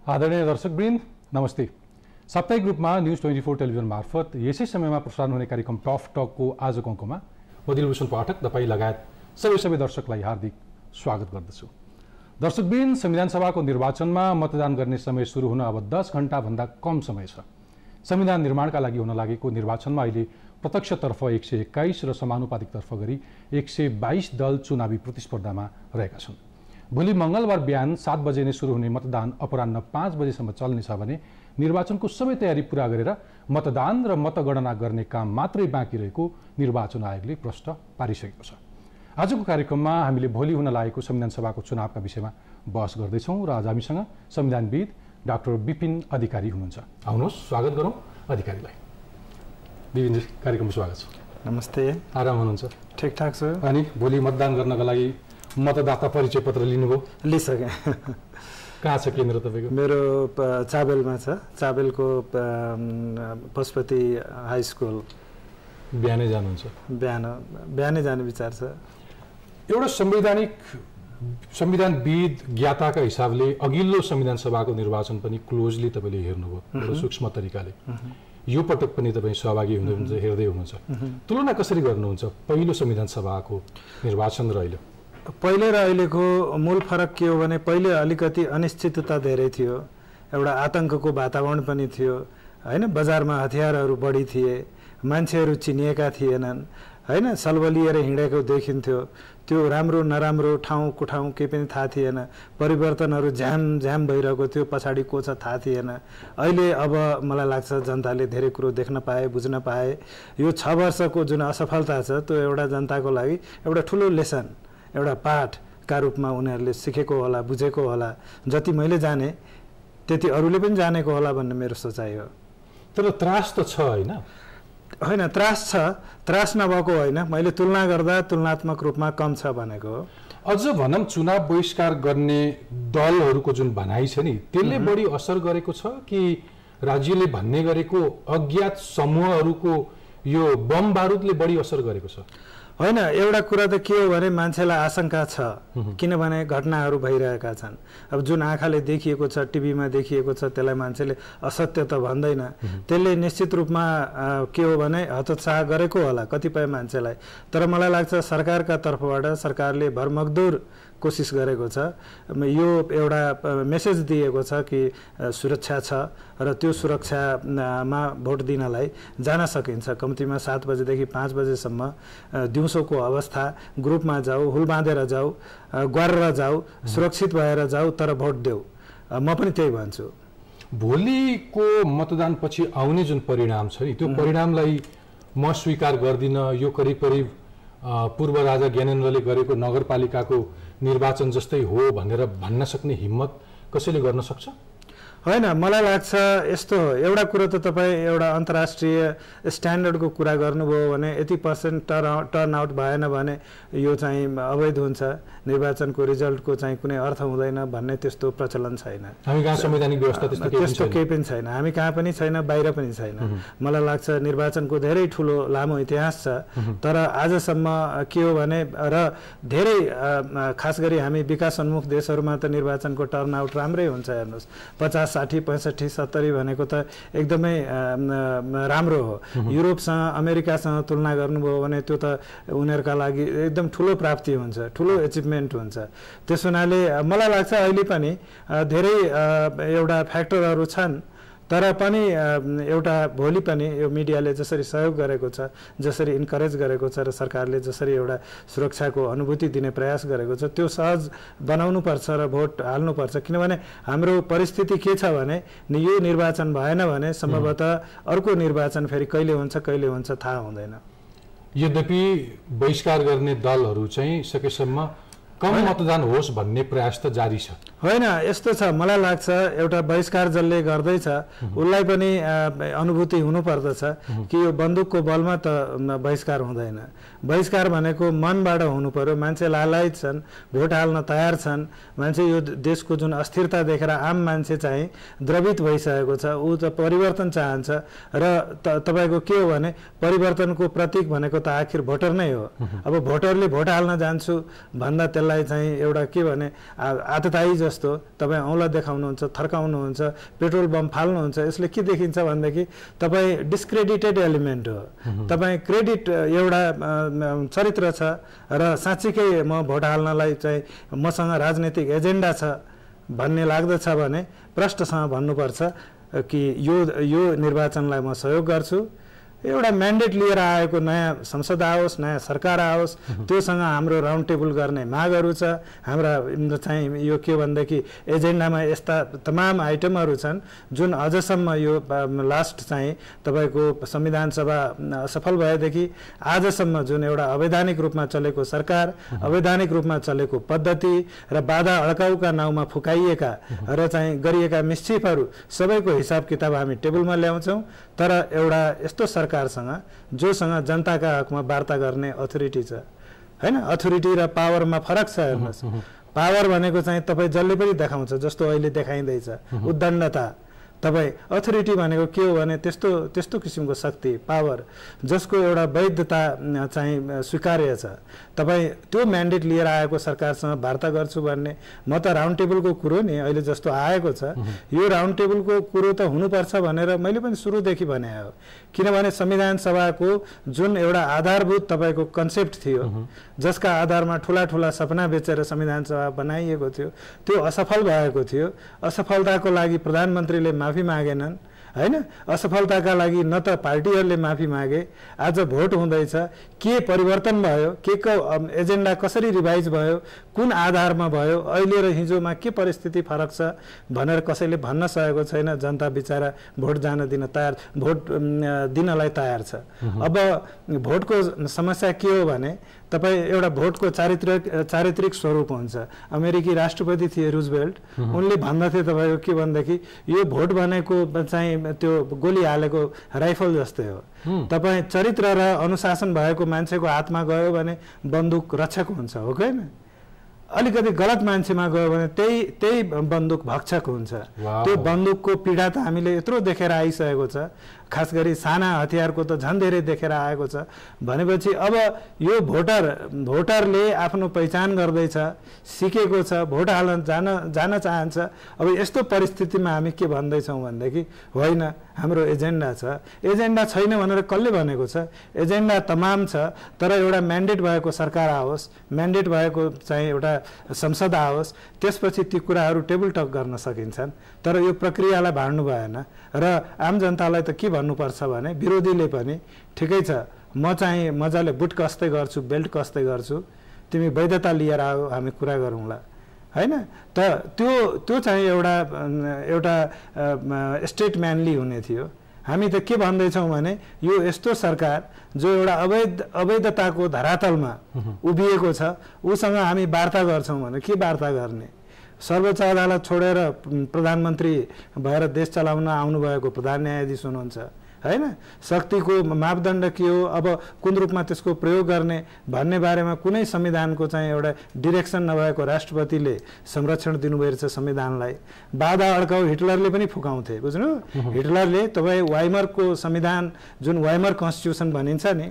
आदरणीय दर्शकवृन्द नमस्ते। साप्ताहिक रूपमा न्यूज 24 टेलिभिजन मार्फत यसै समयमा प्रसारण हुने कार्यक्रम टफ टकको आजको अङ्कमा म दिलभूषण पाठक तपाईँ लगायत सबै दर्शकलाई हार्दिक स्वागत गर्दछु। दर्शकवृन्द, संविधान सभाको निर्वाचनमा मतदान गर्ने समय सुरु हुन अब 10 घण्टाभन्दा कम समय छ। संविधान निर्माणका लागि हुन लागेको निर्वाचनमा अहिले प्रत्यक्षतर्फ 121 र समानुपातिकतर्फ गरी 122 दल चुनावी प्रतिस्पर्धामा रहेका छन्। भोलि मंगलबार बिहान 7 बजे नै सुरु हुने मतदान अपराह्न 5 बजेसम्म चल्नेछ भने निर्वाचनको सबै तयारी पूरा गरेर मतदान र मतगणना गर्ने काम मात्रै बाँकी रहेको निर्वाचन आयोगले प्रश्न पारिसकेको छ। आजको कार्यक्रममा हामीले भोलि हुन लागेको संविधान सभाको चुनावका विषयमा बहस गर्दैछौँ र आज हामीसँग संविधानविद डाक्टर विपिन अधिकारी हुनुहुन्छ। आउनुहोस् स्वागत गरौँ अधिकारीलाई। विपिनजी, कार्यक्रममा स्वागत छ। नमस्ते। आराम हुनुहुन्छ? ठिकठाक छ। अनि भोलि मतदान गर्नका लागि मतदाता परिचय पत्र लिनुभयो? लिइसकेँ। कहाँ छ केन्द्र तपाईँको? मेरो चाबेलमा छ। चाबेलको पशुपति हाई स्कुल। बिहानै जानुहुन्छ? बिहानै जाने विचार छ। एउटा संविधानविद ज्ञाताका हिसाबले अघिल्लो संविधान सभाको निर्वाचन पनि क्लोजली तपाईँले हेर्नुभयो, एउटा सूक्ष्म तरिकाले। यो पटक पनि तपाईँ सहभागी हुनुहुन्छ, हेर्दै हुनुहुन्छ। तुलना कसरी गर्नुहुन्छ पहिलो संविधान सभाको निर्वाचन र अहिले? पहिले र अहिलेको मूल फरक के हो भने पहिले अलिकति अनिश्चितता धेरै थियो, एउटा आतंकको वातावरण पनि थियो हैन। बजारमा हतियारहरू बढी थिए, मान्छेहरू चिनिएका थिएनन् हैन, सलबलिएर हिँडेको देखिन्थ्यो। त्यो राम्रो नराम्रो ठाउँको ठाउँ केही पनि थाहा थिएन। परिवर्तनहरू झ्याम भइरहेको थियो, पछाडि को छ थाहा थिएन। अहिले अब मलाई लाग्छ जनताले धेरै कुरो देख्न पाए, बुझ्न पाए। यो 6 वर्षको जुन असफलता छ त्यो एउटा जनताको लागि एउटा ठुलो लेसन, एउटा पाठका रूपमा उनीहरूले सिकेको होला, बुझेको होला। जति मैले जाने त्यति अरूले पनि जानेको होला भन्ने मेरो सोचाइ हो। तर त्रास त छ होइन? होइन, त्रास छ। त्रास नभएको होइन, मैले तुलना गर्दा तुलनात्मक रूपमा कम छ भनेको हो। अझ भनौँ चुनाव बहिष्कार गर्ने दलहरूको जुन भनाइ छ नि, त्यसले बढी असर गरेको छ कि राज्यले भन्ने गरेको अज्ञात समूहहरूको यो बम बारुदले बढी असर गरेको छ? होइन, एउटा कुरा त के हो भने मान्छेलाई आशंका छ, किनभने घटनाहरू भइरहेका छन्। अब जुन आँखाले देखिएको छ, टिभीमा देखिएको छ, त्यसलाई मान्छेले असत्य त भन्दैन। त्यसले निश्चित रूपमा के हो भने हतोत्साह गरेको होला कतिपय मान्छेलाई। तर मलाई लाग्छ सरकारका तर्फबाट सरकारले भरमग्दुर कोसिस गरेको छ। यो एउटा मेसेज दिएको छ कि सुरक्षा छ र त्यो सुरक्षामा भोट दिनलाई जान सकिन्छ। कम्तीमा 7 बजेदेखि 5 बजेसम्म दिउँसोको अवस्था, ग्रुपमा जाऊ, हुल बाँधेर जाऊ, गरेर जाऊ, सुरक्षित भएर जाऊ, तर भोट देऊ। म पनि त्यही भन्छु। भोलिको मतदानपछि आउने जुन परिणाम छ नि, त्यो परिणामलाई म स्वीकार गर्दिनँ। यो करिब पूर्व राजा ज्ञानेन्द्रले गरेको नगरपालिकाको निर्वाचन जस्तै हो भनेर भन्न सक्ने हिम्मत कसैले गर्न सक्छ? होइन, मलाई लाग्छ यस्तो हो। एउटा कुरो त तपाईँ एउटा अन्तर्राष्ट्रिय स्ट्यान्डर्डको कुरा गर्नुभयो भने यति % टर्नआउट भएन भने यो चाहिँ अवैध हुन्छ, निर्वाचनको रिजल्टको चाहिँ कुनै अर्थ हुँदैन भन्ने त्यस्तो प्रचलन छैन। हामी कहाँ संवैधानिक व्यवस्था त्यस्तो केही पनि छैन। हामी कहाँ पनि छैन, बाहिर पनि छैन। मलाई लाग्छ निर्वाचनको धेरै ठुलो लामो इतिहास छ। तर आजसम्म के हो भने र धेरै खास गरी हामी विकासोन्मुख देशहरूमा त निर्वाचनको टर्नआउट राम्रै हुन्छ। हेर्नुहोस्, 50, 60, 65, 70 भनेको त एकदमै राम्रो हो। युरोपसँग, अमेरिकासँग तुलना गर्नुभयो भने त्यो त उनीहरूका लागि एकदम ठुलो प्राप्ति हुन्छ, ठुलो एचिभमेन्ट हुन्छ। त्यस हुनाले मलाई लाग्छ अहिले पनि धेरै एउटा फ्याक्टरहरू छन्। तर पनि एउटा भोलि पनि यो मिडियाले जसरी सहयोग गरेको छ, जसरी इन्करेज गरेको छ र सरकारले जसरी एउटा सुरक्षाको अनुभूति दिने प्रयास गरेको छ, त्यो सहज बनाउनुपर्छ र भोट हाल्नुपर्छ। किनभने हाम्रो परिस्थिति के छ भने यो निर्वाचन भएन भने सम्भवतः अर्को निर्वाचन फेरि कहिले हुन्छ थाहा हुँदैन। यद्यपि बहिष्कार गर्ने दलहरू चाहिँ सकेसम्म कम मतदान होस् भन्ने प्रयास त जारी छ। होइन, यस्तो छ, मलाई लाग्छ एउटा बहिष्कार जसले गर्दैछ उसलाई पनि अनुभूति हुनुपर्दछ कि यो बन्दुकको बलमा त बहिष्कार हुँदैन। बहिष्कार भनेको मनबाट हुनु पर्यो। मान्छे लालायित छन्, भोट हाल्न तयार छन्। मान्छे यो देशको जुन अस्थिरता देखेर आम मान्छे चाहिँ द्रवित भइसकेको छ। ऊ त परिवर्तन चाहन्छ र तपाईँको के हो भने परिवर्तनको प्रतीक भनेको त आखिर भोटर नै हो। अब भोटरले भोट हाल्न जान्छु भन्दा त्यसलाई त्यसलाई चाहिँ एउटा के भने आततायी जस्तो तपाईँ औँला देखाउनुहुन्छ, थर्काउनुहुन्छ, पेट्रोल बम फाल्नुहुन्छ। यसले के देखिन्छ भनेदेखि तपाईँ डिस्क्रेडिटेड एलिमेन्ट हो, तपाईँ क्रेडिट एउटा चरित्र छ र साँच्चीकै म भोट हाल्नलाई चाहिँ मसँग राजनीतिक एजेन्डा छ भन्ने लाग्दछ भने प्रष्टसँग भन्नुपर्छ कि यो निर्वाचनलाई म सहयोग गर्छु। एउटा म्यान्डेट लिएर आएको नयाँ संसद आओस्, नयाँ सरकार आओस्, त्योसँग हाम्रो राउन्ड टेबल गर्ने मागहरू छ। हाम्रा चाहिँ यो के भनेदेखि एजेन्डामा यस्ता तमाम आइटमहरू छन् जुन अझसम्म यो लास्ट चाहिँ तपाईँको संविधान सभा असफल भएदेखि आजसम्म जुन एउटा अवैधानिक रूपमा चलेको सरकार, अवैधानिक रूपमा चलेको पद्धति र बाधा अड्काउका नाउँमा फुकाइएका र चाहिँ गरिएका मिसचिफहरू सबैको हिसाब किताब हामी टेबलमा ल्याउँछौँ। तर एउटा यस्तो सरकारसँग जोसँग जनताका हकमा वार्ता गर्ने अथोरिटी छ, हैन? अथोरिटी र पावरमा फरक छ। हेर्नुहोस्, पावर भनेको चाहिँ तपाईँ जसले पनि देखाउँछ, जस्तो अहिले देखाइँदैछ उद्दण्डता। तपाईँ अथोरिटी भनेको के हो भने त्यस्तो किसिमको शक्ति, पावर जसको एउटा वैधता चाहिँ स्वीकार्य छ। तपाईँ त्यो म्यान्डेट लिएर आएको सरकारसँग वार्ता गर्छु भन्ने, म त राउन्ड टेबलको कुरो नि अहिले जस्तो आएको छ, यो राउन्ड टेबलको कुरो त हुनुपर्छ भनेर मैले पनि सुरुदेखि भने हो। किनभने संविधान सभाको जुन एउटा आधारभूत तपाईँको कन्सेप्ट थियो, जसका आधारमा ठुला ठुला सपना बेचेर संविधान सभा बनाइएको थियो, त्यो असफल भएको थियो। असफलताको लागि प्रधानमन्त्रीले माफी मागेनन्, हैन? असफलताका लागि न त पार्टीहरूले माफी मागे। आज भोट हुँदैछ, के परिवर्तन भयो, के को एजेन्डा कसरी रिभाइज भयो, कुन आधारमा भयो, अहिले र हिजोमा के परिस्थिति फरक छ भनेर कसैले भन्न सकेको छैन। जनता बिचारा भोट जान दिन तयार, भोट दिनलाई तयार छ। अब भोटको समस्या के हो भने तपाईँ एउटा भोटको चारित्रिक स्वरूप हुन्छ। अमेरिकी राष्ट्रपति थिए रुजवेल्ट, उनले भन्दथे तपाईँको के भनेदेखि यो भोट भनेको चाहिँ त्यो गोली हालेको राइफल जस्तै हो। तपाईँ चरित्र र अनुशासन भएको मान्छेको हातमा गयो भने बन्दुक रक्षक हुन्छ, हो कि होइन? अलिकति गलत मान्छेमा गयो भने त्यही बन्दुक भक्षक हुन्छ। त्यो बन्दुकको पीडा त हामीले यत्रो देखेर आइसकेको छ, खास गरी साना हतियारको त झन् धेरै देखेर आएको छ। भनेपछि अब यो भोटरले आफ्नो पहिचान गर्दैछ, सिकेको छ, भोट हाल्न जान चाहन्छ। अब यस्तो परिस्थितिमा हामी के भन्दैछौँ भनेदेखि होइन, हाम्रो एजेन्डा छ। एजेन्डा छैन भनेर कसले भनेको छ? एजेन्डा तमाम छ, तर एउटा म्यान्डेट भएको सरकार आओस्, म्यान्डेट भएको चाहिँ एउटा संसद आओस्, त्यसपछि ती कुराहरू टेबल टक गर्न सकिन्छन्। तर यो प्रक्रियालाई भाड्नु भएन र आम जनतालाई त के भन्नुपर्छ भने विरोधीले पनि ठिकै छ, म चाहिँ मजाले बुट कस्दै गर्छु, बेल्ट कस्दै गर्छु, तिमी वैधता लिएर आऊ, हामी कुरा गरौँला, हैन? त त्यो चाहिँ एउटा स्टेटम्यानली हुने थियो। हामी त के भन्दैछौँ भने यो यस्तो सरकार जो एउटा अवैधताको धरातलमा उभिएको छ, उसँग हामी वार्ता गर्छौँ भने के वार्ता गर्ने? सर्वोच्च अदालत छोडेर प्रधानमन्त्री भएर देश चलाउन आउनुभएको प्रधान न्यायाधीश हुनुहुन्छ, हैन? शक्तिको मापदण्ड के हो, अब कुन रूपमा त्यसको प्रयोग गर्ने भन्ने बारेमा कुनै संविधानको चाहिँ एउटा डिरेक्सन नभएको राष्ट्रपतिले संरक्षण दिनुभएको छ संविधानलाई। बाधा अड्काउ हिटलरले पनि फुकाउँथे, बुझ्नु? हिटलरले तपाईँ वाइमरको संविधान, जुन वाइमर कन्स्टिट्युसन भनिन्छ नि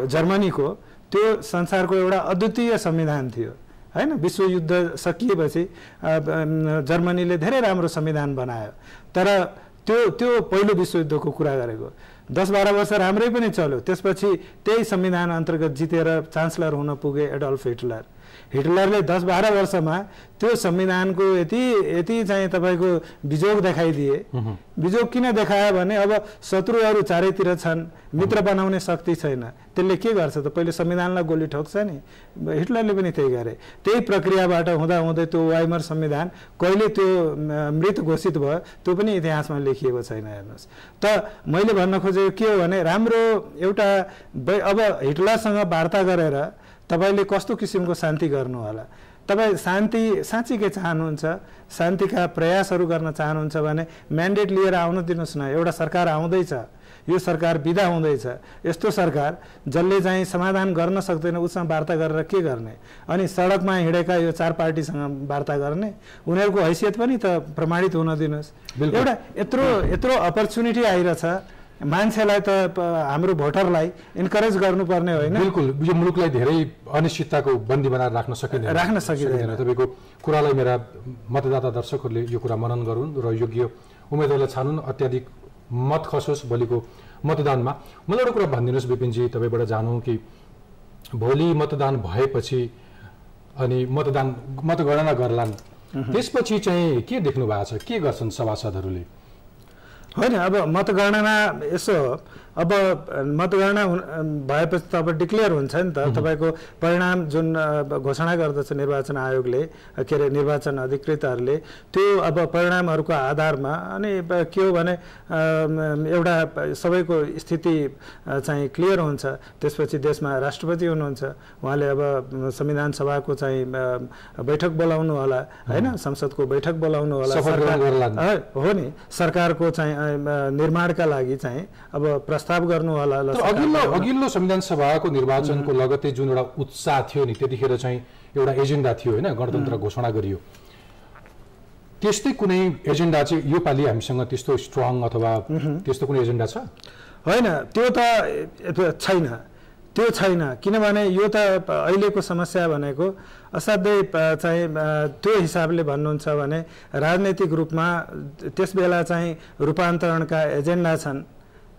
जर्मनीको, त्यो संसारको एउटा अद्वितीय संविधान थियो, हैन? विश्वयुद्ध सकिएपछि जर्मनीले धेरै राम्रो संविधान बनायो। तर त्यो पहिलो विश्वयुद्धको कुरा गरेको 10-12 वर्ष राम्रै पनि चल्यो। त्यसपछि त्यही संविधान अन्तर्गत जितेर चान्सलर हुन पुगे एडल्फ हिटलर। हिटलरले 10-12 वर्षमा त्यो संविधानको यति चाहिँ तपाईँको बिजोग देखाइदिए। बिजोग किन देखायो भने अब शत्रुहरू चारैतिर छन्, मित्र बनाउने शक्ति छैन, त्यसले के गर्छ त पहिले संविधानलाई गोली ठोक्छ नि। हिटलरले पनि त्यही गरे। त्यही प्रक्रियाबाट हुँदै त्यो वाइमर संविधान कहिले त्यो मृत घोषित भयो त्यो पनि इतिहासमा लेखिएको छैन। हेर्नुहोस् त, मैले भन्न खोजेको के हो भने राम्रो एउटा अब हिटलरसँग वार्ता गरेर तपाईले कस्तो किसिमको शान्ति गर्नु होला? तपाईँ शान्ति साँच्चीकै चाहनुहुन्छ, शान्तिका प्रयासहरू गर्न चाहनुहुन्छ भने म्यान्डेट लिएर आउन दिनुहोस् न। एउटा सरकार आउँदैछ, यो सरकार बिदा हुँदैछ। यस्तो सरकार जसले चाहिँ समाधान गर्न सक्दैन उसँग वार्ता गरेर के गर्ने? अनि सडकमा हिँडेका यो 4 पार्टीसँग वार्ता गर्ने? उनीहरूको हैसियत पनि त प्रमाणित हुन दिनुहोस्। एउटा यत्रो अपर्च्युनिटी आइरहेछ, मान्छेलाई त हाम्रो भोटरलाई इन्करेज गर्नुपर्ने होइन। बिल्कुल, यो मुलुकलाई धेरै अनिश्चितताको बन्दी बनाएर राख्न सकिँदैन। तपाईँको कुरालाई मेरा मतदाता दर्शकहरूले यो कुरा मनन गरून् र योग्य उम्मेदवारलाई छानुन्, अत्याधिक मत खसोस् भोलिको मतदानमा। मलाई एउटा कुरा भनिदिनुहोस् विपिनजी, तपाईँबाट जानौँ कि भोलि मतदान भएपछि अनि मतगणना गर्लान्, त्यसपछि चाहिँ के देख्नु भएको छ, के गर्छन् सभासदहरूले? होइन, अब मतगणना यसो अब मतगणना भएपछि त अब डिक्लेयर हुन्छ नि त, तपाईँको परिणाम जुन घोषणा गर्दछ निर्वाचन आयोगले, के अरे निर्वाचन अधिकृतहरूले, त्यो अब परिणामहरूको आधारमा अनि के हो भने एउटा सबैको स्थिति चाहिँ क्लियर हुन्छ। त्यसपछि देशमा राष्ट्रपति हुनुहुन्छ, उहाँले अब संविधान सभाको चाहिँ बैठक बोलाउनु होला होइन, संसदको बैठक बोलाउनु होला, हो नि, सरकारको चाहिँ निर्माणका लागि चाहिँ अब प्रस्ताव गर्नु होला। अघिल्लो संविधान सभाको निर्वाचनको लगत्तै जुन एउटा उत्साह थियो नि, त्यतिखेर चाहिँ एउटा एजेन्डा थियो होइन, गणतन्त्र घोषणा गरियो, त्यस्तै कुनै एजेन्डा चाहिँ यो पालि हामीसँग त्यस्तो स्ट्रङ अथवा त्यस्तो कुनै एजेन्डा छ? होइन, त्यो त छैन, किनभने यो त अहिलेको समस्या भनेको असाध्यै चाहिँ त्यो हिसाबले भन्नुहुन्छ भने राजनैतिक रूपमा त्यस बेला चाहिँ रूपान्तरणका एजेन्डा छन्,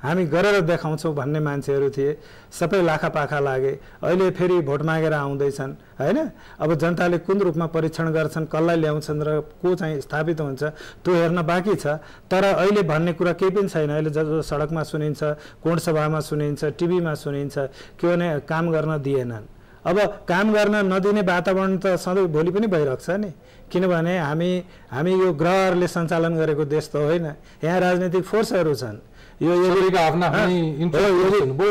हामी गरेर देखाउँछौँ भन्ने मान्छेहरू थिए, सबै लाखापाखा लागे। अहिले फेरि भोट मागेर आउँदैछन् होइन। अब जनताले कुन रूपमा परीक्षण गर्छन्, कसलाई ल्याउँछन् र को चाहिँ स्थापित हुन्छ त्यो हेर्न बाँकी छ। तर अहिले भन्ने कुरा केही पनि छैन। अहिले जो सडकमा सुनिन्छ, कोणसभामा सुनिन्छ, टिभीमा सुनिन्छ, के भने काम गर्न दिएनन्। अब काम गर्न नदिने वातावरण त सधैँ भोलि पनि भइरहेको छ नि, किनभने हामी यो ग्रहहरूले सञ्चालन गरेको देश त होइन, यहाँ राजनैतिक फोर्सहरू छन्, यो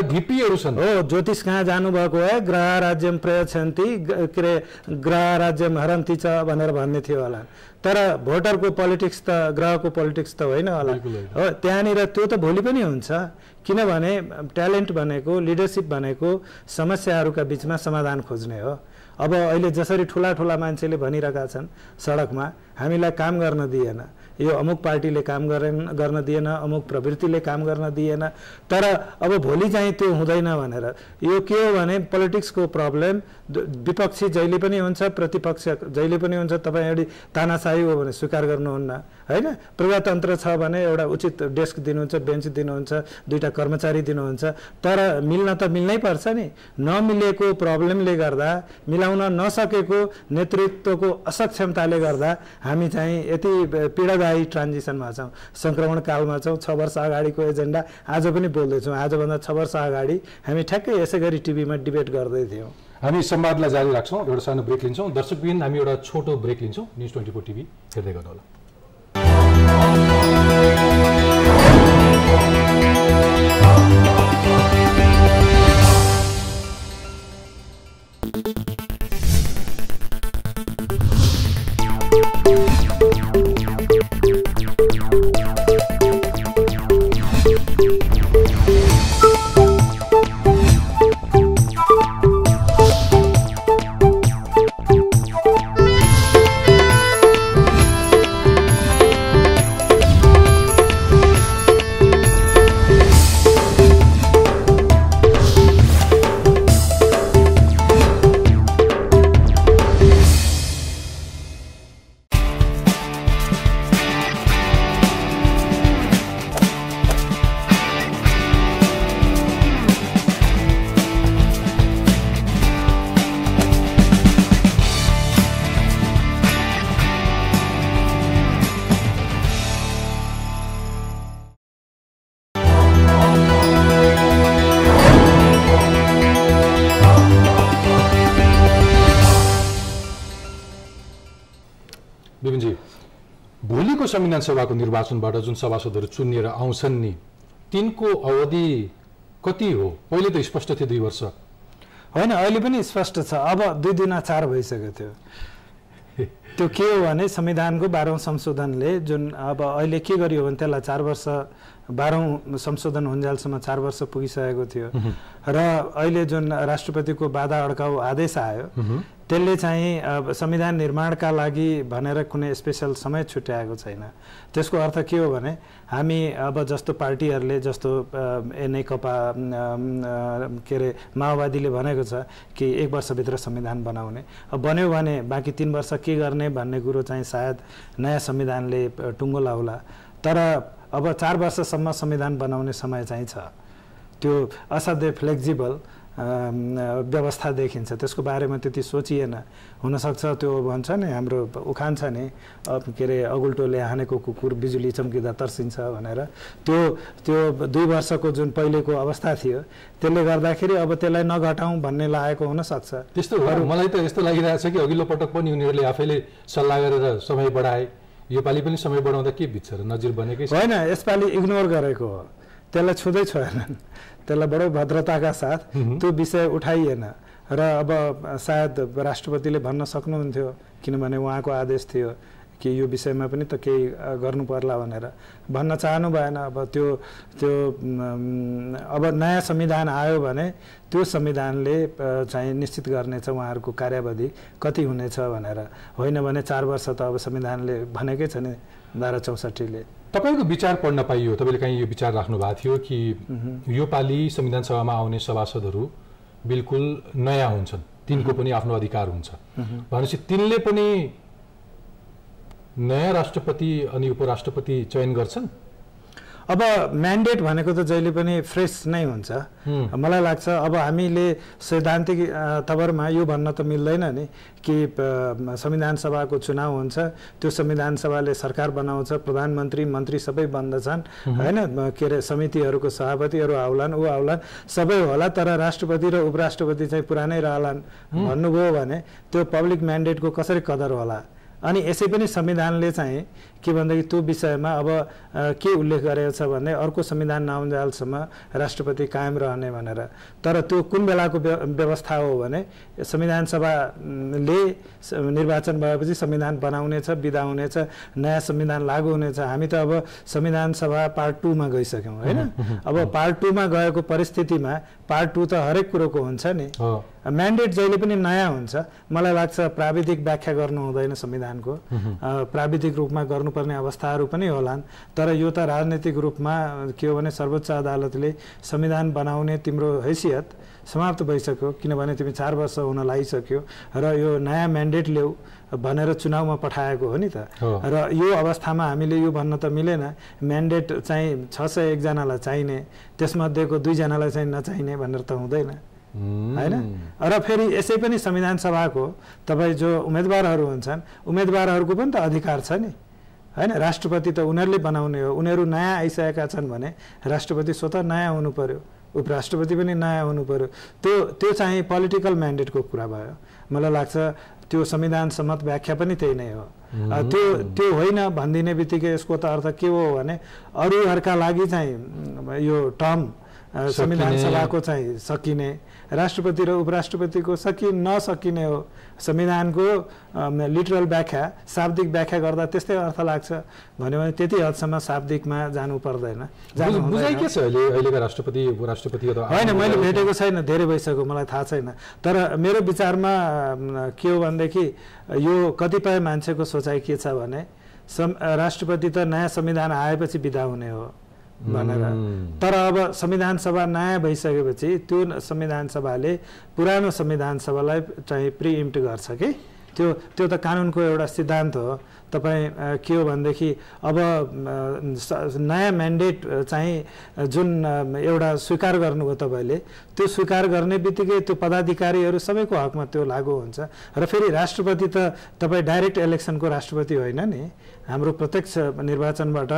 ढिपीहरू छन्। हो, ज्योतिष कहाँ जानुभएको है, ग्रह राज्यम प्रयच्छन्ति, के अरे ग्रह राज्यम हरन्ति च भनेर भन्ने थियो होला। तर भोटरको पोलिटिक्स त ग्रहको पोलिटिक्स त होइन होला हो। त्यहाँनिर त्यो त भोलि पनि हुन्छ, किनभने ट्यालेन्ट भनेको, लिडरसिप भनेको समस्याहरूका बिचमा समाधान खोज्ने हो। अब अहिले जसरी ठुला मान्छेले भनिरहेका छन् सडकमा, हामीलाई काम गर्न दिएन, यो अमुक पार्टीले काम गर्न दिएन, अमुक प्रवृत्तिले काम गर्न दिएन, तर अब भोलि चाहिँ त्यो हुँदैन भनेर। यो के हो भने पोलिटिक्सको प्रब्लम, विपक्षी जहिले पनि हुन्छ, प्रतिपक्ष जहिले पनि हुन्छ। तपाईँ एउटा तानाशाही हो भने स्वीकार गर्नुहुन्न होइन, प्रजातन्त्र छ भने एउटा उचित डेस्क दिनुहुन्छ, बेन्च दिनुहुन्छ, दुईटा कर्मचारी दिनुहुन्छ, तर मिल्न त मिल्नै पर्छ नि। नमिलेको प्रब्लमले गर्दा, मिलाउन नसकेको नेतृत्वको असक्षमताले गर्दा हामी चाहिँ यति पीडादायी ट्रान्जिसनमा छौँ, सङ्क्रमण कालमा छौँ। 6 वर्ष अगाडिको एजेन्डा आज पनि बोल्दैछौँ, आजभन्दा 6 वर्ष अगाडि हामी ठ्याक्कै यसै गरी टिभीमा डिबेट गर्दै थियौँ। हामी संवादलाई जारी राख्छौँ, एउटा सानो ब्रेक लिन्छौँ। दर्शकबिन हामी एउटा छोटो ब्रेक लिन्छौँ। न्युज 24 टिभी हेर्दै गर्नुहोला। विपिनजी, भोलिको संविधान सभाको निर्वाचनबाट जुन सभासदहरू चुनिएर आउँछन् नि, तिनको अवधि कति हो? पहिले त स्पष्ट थियो 2 वर्ष होइन, अहिले पनि स्पष्ट छ। अब 2 दुना 4 भइसकेको थियो। त्यो के हो भने संविधानको 12औं संशोधनले जुन अब अहिले के गरियो भने त्यसलाई 4 वर्ष 12औं संशोधन हुन्जेलसम्म 4 वर्ष पुगिसकेको थियो र अहिले जुन राष्ट्रपतिको बाधा अड्काउ आदेश आयो त्यसले चाहिँ अब संविधान निर्माणका लागि भनेर कुनै स्पेशल समय छुट्याएको छैन। त्यसको अर्थ के हो भने हामी अब जस्तो पार्टीहरूले जस्तो नेकपा के अरे माओवादीले भनेको छ कि 1 वर्षभित्र संविधान बनाउने, अब बन्यो भने बाँकी 3 वर्ष के गर्ने भन्ने कुरो चाहिँ सायद नयाँ संविधानले टुङ्गो लाउला। तर अब 4 वर्षसम्म संविधान बनाउने समय चाहिँ छ। त्यो असाध्यै फ्लेक्जिबल व्यवस्था देखिन्छ, त्यसको बारेमा त्यति सोचिएन। हुनसक्छ त्यो भन्छ नि हाम्रो उखान छ नि के अरे अगुल्टोले हानेको कुकुर बिजुली चम्किँदा तर्सिन्छ भनेर, त्यो 2 वर्षको जुन पहिलेको अवस्था थियो त्यसले गर्दाखेरि अब त्यसलाई नघटाउँ भन्ने लागेको हुनसक्छ। त्यस्तो मलाई त यस्तो लागिरहेको छ कि अघिल्लो पटक पनि उनीहरूले आफैले सल्लाह गरेर समय बढाए, योपालि पनि समय बढाउँदा के बित्छ र नजिर बनेकै होइन, यसपालि इग्नोर गरेको हो, त्यसलाई छुँदै छोएनन्, त्यसलाई बडो भद्रताका साथ त्यो विषय उठाइएन र अब सायद राष्ट्रपतिले भन्न सक्नुहुन्थ्यो किनभने उहाँको आदेश थियो कि यो विषयमा पनि त केही गर्नु पर्ला भनेर, भन्न चाहनु भएन। अब त्यो अब नयाँ संविधान आयो भने त्यो संविधानले चाहिँ निश्चित गर्नेछ उहाँहरूको कार्यावधि कति हुनेछ भनेर, होइन भने 4 वर्ष त अब संविधानले भनेकै छ नि 1264ले। तपाईको विचार पढ्न पाइयो, तपाईले कहीँ यो विचार राख्नु भएको थियो कि यो पालि संविधान सभामा आउने सभासदहरू बिल्कुल नयाँ हुन्छन्, तिनको पनि आफ्नो अधिकार हुन्छ भनेपछि तिनले पनि नयाँ राष्ट्रपति अनि उपराष्ट्रपति चयन गर्छन्। अब म्यान्डेट भनेको त जहिले पनि फ्रेस नै हुन्छ। मलाई लाग्छ अब हामीले सैद्धान्तिक तवरमा यो भन्न त मिल्दैन नि कि संविधान सभाको चुनाव हुन्छ, त्यो संविधान सभाले सरकार बनाउँछ, प्रधानमन्त्री मन्त्री सबै बन्दछन् हैन, के अरे समितिहरूको सभापतिहरू आउलान्, ऊ आउलान्, सबै होला, तर राष्ट्रपति र उपराष्ट्रपति चाहिँ पुरानै रहलान् भन्नुभयो भने त्यो पब्लिक म्यान्डेटको कसरी कदर होला। अनि यसै पनि संविधानले चाहिँ के भन्दाखेरि त्यो विषयमा अब के उल्लेख गरेको छ भने अर्को संविधान नआउन्जेलसम्म राष्ट्रपति कायम रहने भनेर। तर त्यो कुन बेलाको व्यवस्था हो भने संविधान सभाले निर्वाचन भएपछि संविधान बनाउनेछ, बिदा हुनेछ, नयाँ संविधान लागू हुनेछ। हामी त अब संविधान सभा पार्ट 2 मा गइसक्यौँ होइन। अब पार्ट 2 मा गएको परिस्थितिमा पार्ट 2 त हरेक कुरोको हुन्छ नि, म्यान्डेट जहिले पनि नयाँ हुन्छ। मलाई लाग्छ प्राविधिक व्याख्या गर्नु हुँदैन संविधानको, प्राविधिक रूपमा गर्नुपर्ने अवस्थाहरू पनि होलान्, तर यो त राजनीतिक रूपमा के हो भने सर्वोच्च अदालतले संविधान बनाउने तिम्रो हैसियत समाप्त भइसक्यो, किनभने तिमी 4 वर्ष हुन लागिसक्यो र यो नयाँ म्यान्डेट ल्याऊ भनेर चुनावमा पठाएको हो नि त। र यो अवस्थामा हामीले यो भन्न त मिलेन म्यान्डेट चाहिँ 601 जनालाई चाहिने, त्यसमध्येको 2 जनालाई चाहिँ नचाहिने भनेर त हुँदैन हैन। र फेरि यसै पनि संविधान सभाको तपाईँ जो उम्मेदवारहरू हुन्छन् उम्मेदवारहरूको पनि त अधिकार छ नि हैन। राष्ट्रपति त उनीहरूले बनाउने हो, उनीहरू नयाँ आइसकेका छन् भने राष्ट्रपति स्वतः नयाँ हुनु पर्यो, उपराष्ट्रपति पनि नयाँ हुनु पर्यो। त्यो चाहिँ पोलिटिकल म्यान्डेटको कुरा भयो। मलाई लाग्छ त्यो संविधान सम्मत व्याख्या पनि त्यही नै हो। त्यो होइन भनिदिने बित्तिकै यसको त अर्थ के हो भने अरूहरूका लागि चाहिँ यो टर्म संविधान सभाको चाहिँ सकिने, राष्ट्रपति र उपराष्ट्रपतिको नसकिने हो। संविधानको लिटरल व्याख्या शाब्दिक व्याख्या गर्दा त्यस्तै अर्थ लाग्छ भन्यो भने त्यति हदसम्म शाब्दिकमा जानु पर्दैन। बुझाइ के छ अहिलेका राष्ट्रपति उपराष्ट्रपति होइन, मैले भेटेको छैन, धेरै भइसक्यो, मलाई थाहा छैन। तर मेरो विचारमा के हो भनेदेखि यो कतिपय मान्छेको सोचाइ के छ भने राष्ट्रपति त नयाँ संविधान आएपछि बिदा हुने हो भनेर। तर अब संविधान सभा नयाँ भइसकेपछि त्यो संविधान सभाले पुरानो संविधान सभालाई चाहिँ प्रिइम्प्ट गर्छ कि त्यो त कानुनको एउटा सिद्धान्त हो। तपाईँ के हो भनेदेखि अब नयाँ म्यान्डेट चाहिँ जुन एउटा स्वीकार गर्नुभयो तपाईँले, त्यो स्वीकार गर्ने बित्तिकै त्यो पदाधिकारीहरू सबैको हकमा त्यो लागू हुन्छ। र फेरि राष्ट्रपति त तपाईँ डाइरेक्ट इलेक्सनको राष्ट्रपति होइन नि, हाम्रो प्रत्यक्ष निर्वाचनबाट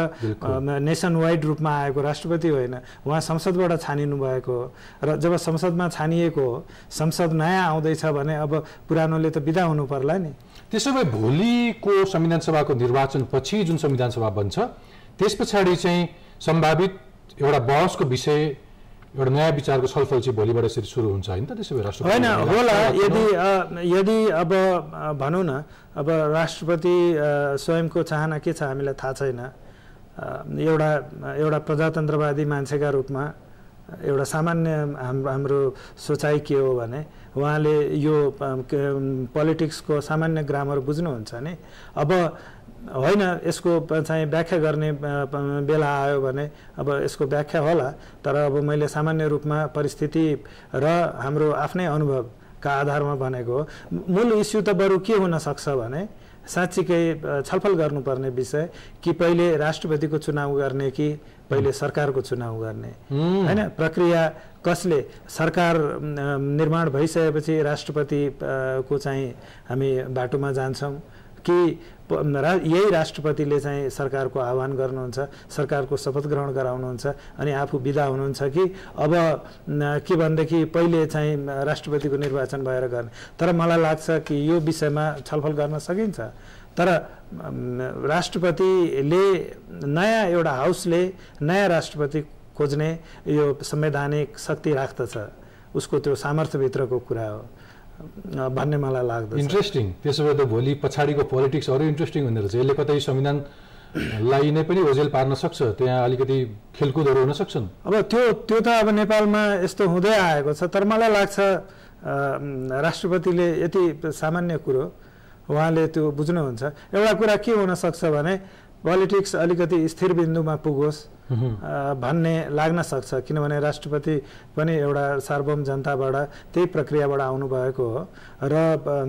नेसन वाइड रूपमा आएको राष्ट्रपति होइन, उहाँ संसदबाट छानिनु भएको हो। र जब संसदमा छानिएको हो, संसद नयाँ आउँदैछ भने अब पुरानोले त बिदा हुनु पर्ला नि। त्यसो भए भोलिको संविधान सभाको निर्वाचन पछि जुन संविधान सभा बन्छ त्यस पछाडि चाहिँ सम्भावित एउटा बहसको विषय एउटा नयाँ विचारको छलफल चाहिँ भोलिबाट यसरी सुरु हुन्छ होइन त? त्यसो भए राष्ट्रपति होइन होला, यदि अब भनौँ न, अब राष्ट्रपति स्वयंको चाहना के छ हामीलाई थाहा छैन। एउटा प्रजातन्त्रवादी मान्छेका रूपमा एउटा सामान्य हाम्रो सोचाइ के हो भने उहाँले यो पोलिटिक्सको सामान्य ग्रामर बुझ्नुहुन्छ नि। अब होइन, यसको चाहिँ व्याख्या गर्ने बेला आयो भने अब यसको व्याख्या होला, तर अब मैले सामान्य रूपमा परिस्थिति र हाम्रो आफ्नै अनुभवका आधारमा भनेको हो। मूल इस्यु त बरु के हुन सक्छ भने साँच्चीकै छलफल गर्नुपर्ने विषय कि पहिले राष्ट्रपतिको चुनाव गर्ने कि पहिले सरकारको चुनाव गर्ने, हैन? प्रक्रिया कसले, सरकार निर्माण भइसकेपछि राष्ट्रपतिको चाहिँ हामी बाटोमा जान्छौँ कि यही राष्ट्रपतिले चाहिँ सरकारको आह्वान गर्नुहुन्छ, सरकारको शपथ ग्रहण गराउनुहुन्छ अनि आफू बिदा हुनुहुन्छ कि अब के भनेदेखि पहिले चाहिँ राष्ट्रपतिको निर्वाचन भएर गर्ने। तर मलाई लाग्छ कि यो विषयमा छलफल गर्न सकिन्छ, तर राष्ट्रपतिले नयाँ एउटा हाउसले नयाँ राष्ट्रपति खोज्ने यो संवैधानिक शक्ति राख्दछ, उसको त्यो सामर्थ्यभित्रको कुरा हो भन्ने मलाई लाग्दछ। इन्ट्रेस्टिङ। त्यसो भए त भोलि पछाडिको पोलिटिक्स अरू इन्ट्रेस्टिङ हुँदो रहेछ। यसले कतै संविधानलाई नै पनि ओझेल पार्न सक्छ, त्यहाँ अलिकति खेलकुदहरू हुन सक्छन्। अब त्यो त अब नेपालमा यस्तो हुँदै आएको छ, तर मलाई लाग्छ राष्ट्रपतिले यति सामान्य कुरो उहाँले त्यो बुझ्नुहुन्छ। एउटा कुरा के हुन सक्छ भने पोलिटिक्स अलिकति स्थिर बिन्दुमा पुगोस् भन्ने लाग्न सक्छ, किनभने राष्ट्रपति पनि एउटा सार्वभौम जनताबाट त्यही प्रक्रियाबाट आउनुभएको हो र